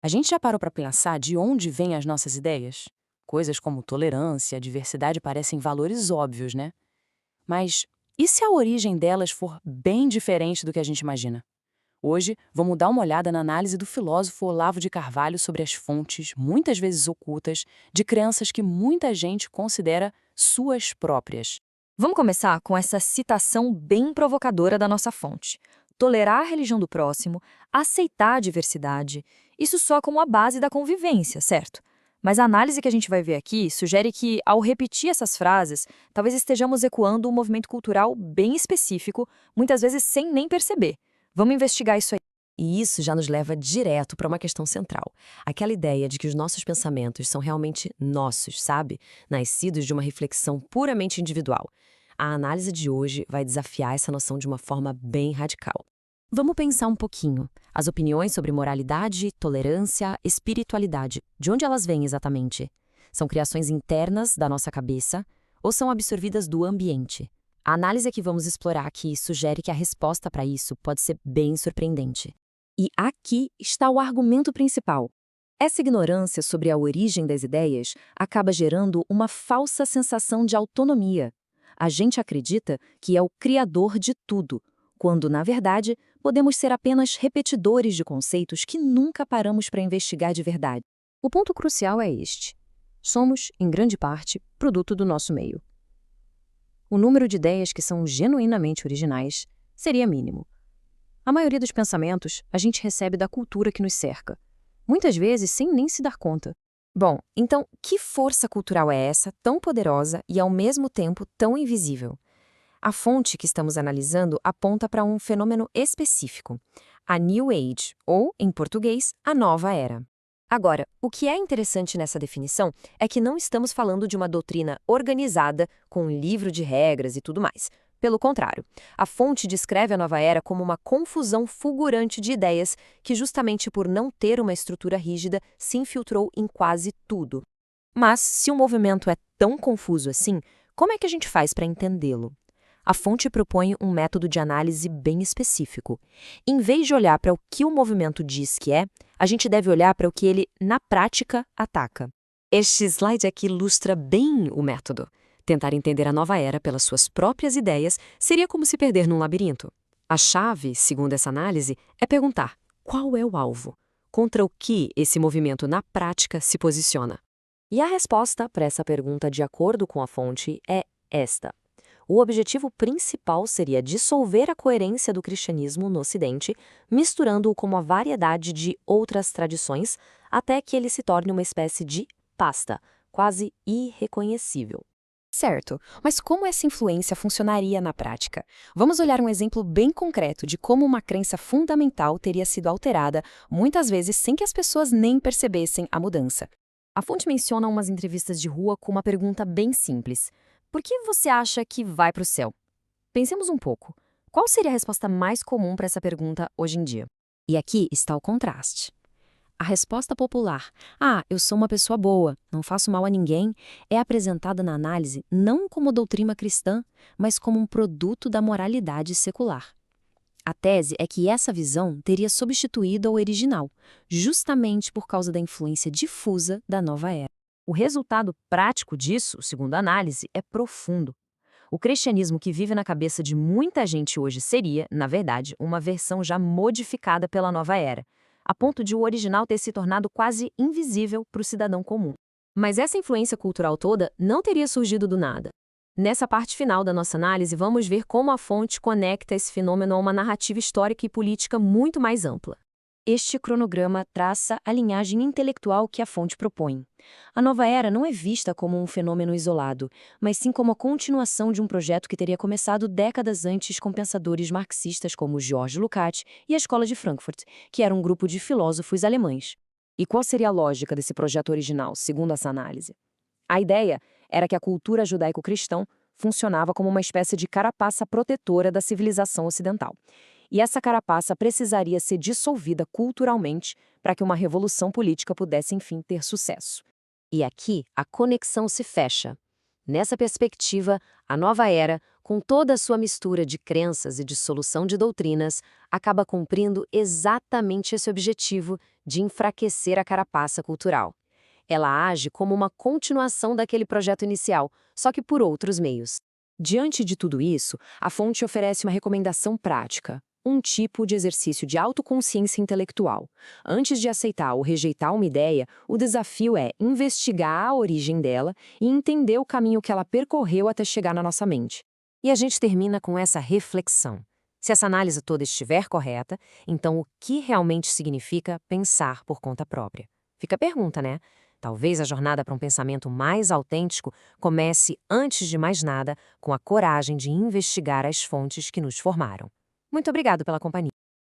A gente já parou para pensar de onde vêm as nossas ideias? Coisas como tolerância, diversidade parecem valores óbvios, né? Mas e se a origem delas for bem diferente do que a gente imagina? Hoje, vamos dar uma olhada na análise do filósofo Olavo de Carvalho sobre as fontes, muitas vezes ocultas, de crenças que muita gente considera suas próprias. Vamos começar com essa citação bem provocadora da nossa fonte. Tolerar a religião do próximo, aceitar a diversidade, isso soa como a base da convivência, certo? Mas a análise que a gente vai ver aqui sugere que, ao repetir essas frases, talvez estejamos ecoando um movimento cultural bem específico, muitas vezes sem nem perceber. Vamos investigar isso aí. E isso já nos leva direto para uma questão central. Aquela ideia de que os nossos pensamentos são realmente nossos, sabe? Nascidos de uma reflexão puramente individual. A análise de hoje vai desafiar essa noção de uma forma bem radical. Vamos pensar um pouquinho. As opiniões sobre moralidade, tolerância, espiritualidade, de onde elas vêm exatamente? São criações internas da nossa cabeça ou são absorvidas do ambiente? A análise que vamos explorar aqui sugere que a resposta para isso pode ser bem surpreendente. E aqui está o argumento principal. Essa ignorância sobre a origem das ideias acaba gerando uma falsa sensação de autonomia. A gente acredita que é o criador de tudo, quando, na verdade, podemos ser apenas repetidores de conceitos que nunca paramos para investigar de verdade. O ponto crucial é este. Somos, em grande parte, produto do nosso meio. O número de ideias que são genuinamente originais seria mínimo. A maioria dos pensamentos a gente recebe da cultura que nos cerca, muitas vezes sem nem se dar conta. Bom, então, que força cultural é essa, tão poderosa e ao mesmo tempo tão invisível? A fonte que estamos analisando aponta para um fenômeno específico, a New Age, ou, em português, a Nova Era. Agora, o que é interessante nessa definição é que não estamos falando de uma doutrina organizada, com um livro de regras e tudo mais. Pelo contrário, a fonte descreve a Nova Era como uma confusão fulgurante de ideias que, justamente por não ter uma estrutura rígida, se infiltrou em quase tudo. Mas, se o movimento é tão confuso assim, como é que a gente faz para entendê-lo? A fonte propõe um método de análise bem específico. Em vez de olhar para o que o movimento diz que é, a gente deve olhar para o que ele, na prática, ataca. Este slide aqui ilustra bem o método. Tentar entender a nova era pelas suas próprias ideias seria como se perder num labirinto. A chave, segundo essa análise, é perguntar qual é o alvo, contra o que esse movimento na prática se posiciona. E a resposta para essa pergunta, de acordo com a fonte, é esta. O objetivo principal seria dissolver a coerência do cristianismo no Ocidente, misturando-o com uma variedade de outras tradições, até que ele se torne uma espécie de pasta, quase irreconhecível. Certo, mas como essa influência funcionaria na prática? Vamos olhar um exemplo bem concreto de como uma crença fundamental teria sido alterada, muitas vezes sem que as pessoas nem percebessem a mudança. A fonte menciona umas entrevistas de rua com uma pergunta bem simples. Por que você acha que vai para o céu? Pensemos um pouco. Qual seria a resposta mais comum para essa pergunta hoje em dia? E aqui está o contraste. A resposta popular, eu sou uma pessoa boa, não faço mal a ninguém, é apresentada na análise não como doutrina cristã, mas como um produto da moralidade secular. A tese é que essa visão teria substituído a original, justamente por causa da influência difusa da nova era. O resultado prático disso, segundo a análise, é profundo. O cristianismo que vive na cabeça de muita gente hoje seria, na verdade, uma versão já modificada pela nova era, a ponto de o original ter se tornado quase invisível para o cidadão comum. Mas essa influência cultural toda não teria surgido do nada. Nessa parte final da nossa análise, vamos ver como a fonte conecta esse fenômeno a uma narrativa histórica e política muito mais ampla. Este cronograma traça a linhagem intelectual que a fonte propõe. A nova era não é vista como um fenômeno isolado, mas sim como a continuação de um projeto que teria começado décadas antes com pensadores marxistas como George Lukács e a Escola de Frankfurt, que era um grupo de filósofos alemães. E qual seria a lógica desse projeto original, segundo essa análise? A ideia era que a cultura judaico-cristã funcionava como uma espécie de carapaça protetora da civilização ocidental. E essa carapaça precisaria ser dissolvida culturalmente para que uma revolução política pudesse, enfim, ter sucesso. E aqui a conexão se fecha. Nessa perspectiva, a nova era, com toda a sua mistura de crenças e de solução de doutrinas, acaba cumprindo exatamente esse objetivo de enfraquecer a carapaça cultural. Ela age como uma continuação daquele projeto inicial, só que por outros meios. Diante de tudo isso, a fonte oferece uma recomendação prática, um tipo de exercício de autoconsciência intelectual. Antes de aceitar ou rejeitar uma ideia, o desafio é investigar a origem dela e entender o caminho que ela percorreu até chegar na nossa mente. E a gente termina com essa reflexão. Se essa análise toda estiver correta, então o que realmente significa pensar por conta própria? Fica a pergunta, né? Talvez a jornada para um pensamento mais autêntico comece, antes de mais nada, com a coragem de investigar as fontes que nos formaram. Muito obrigado pela companhia.